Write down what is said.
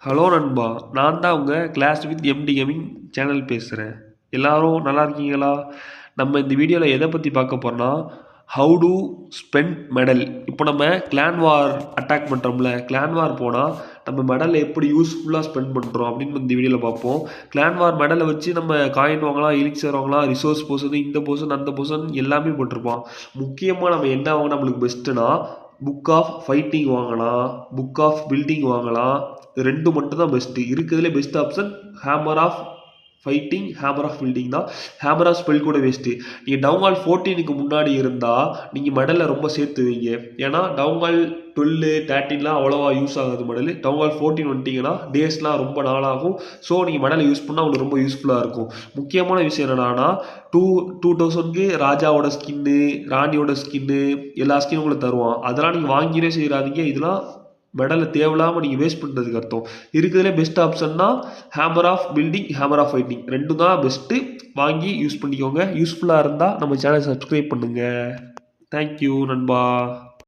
Hello நண்பா, நான் தான் உங்கள் clash with MD gaming channel பேசுகிறேன். எல்லாரும் நல்லா இருக்கீங்களா? நம்ம இந்த வீடியோவில் எதை பற்றி பார்க்க போகிறோன்னா, ஹவு டு ஸ்பெண்ட் மெடல். இப்போ நம்ம கிளான் வார் அட்டாக் பண்ணுறோம்ல, கிளான் வார் போனால் நம்ம மெடலை எப்படி யூஸ்ஃபுல்லாக ஸ்பெண்ட் பண்ணுறோம் அப்படின்னு இந்த வீடியோவில் பார்ப்போம். கிளான் வார் மெடலை வச்சு நம்ம காயின் வாங்கலாம், எலிக்சர் வாங்கலாம், ரிசோர்ஸ் போர்ஷன், இந்த போர்ஷன் அந்த போர்ஷன் எல்லாமே போட்டிருப்பான். முக்கியமாக நம்ம என்ன வாங்கினா நம்மளுக்கு பெஸ்ட்டுனா, புக் ஆஃப் ஃபைட்டிங் வாங்கலாம், புக் ஆஃப் பில்டிங் வாங்கலாம். ரெண்டு மட்டும் தான் பெஸ்ட்டு. இருக்கிறதுலே best option hammer of fighting, hammer of building தான். ஹேமர் ஆஃப் ஸ்பெல் கூட வேஸ்ட்டு. நீங்கள் டவுன்வால் 14க்கு முன்னாடி இருந்தால் நீங்கள் மெடலில் ரொம்ப சேர்த்து வைங்க. ஏன்னா டவுன்வால் 12 13லாம் அவ்வளோவா யூஸ் ஆகாது மெடல். டவுன்வால் 14 வந்துட்டிங்கன்னா டேஸ்லாம் ரொம்ப நாளாகும். ஸோ நீங்கள் மெடலை யூஸ் பண்ணால் உங்களுக்கு ரொம்ப யூஸ்ஃபுல்லாக இருக்கும். முக்கியமான விஷயம் என்னன்னா, 2000க்கு ராஜாவோட ஸ்கின்னு, ராணியோட ஸ்கின்னு, எல்லா ஸ்கின்னும் உங்களுக்கு தருவான். அதெல்லாம் நீங்கள் வாங்கியே செய்கிறாதீங்க. இதெல்லாம் மெடலை தேவையில்லாமல் நீங்கள் வேஸ்ட் பண்ணுறதுக்கு அர்த்தம். இருக்கிறதுலே பெஸ்ட் ஆப்ஷன்னா hammer of building, hammer of fighting ரெண்டும் தான் பெஸ்ட்டு. வாங்கி யூஸ் பண்ணிக்கோங்க. யூஸ்ஃபுல்லாக இருந்தால் நம்ம சேனலை சப்ஸ்கிரைப் பண்ணுங்கள். தேங்க்யூ நண்பா.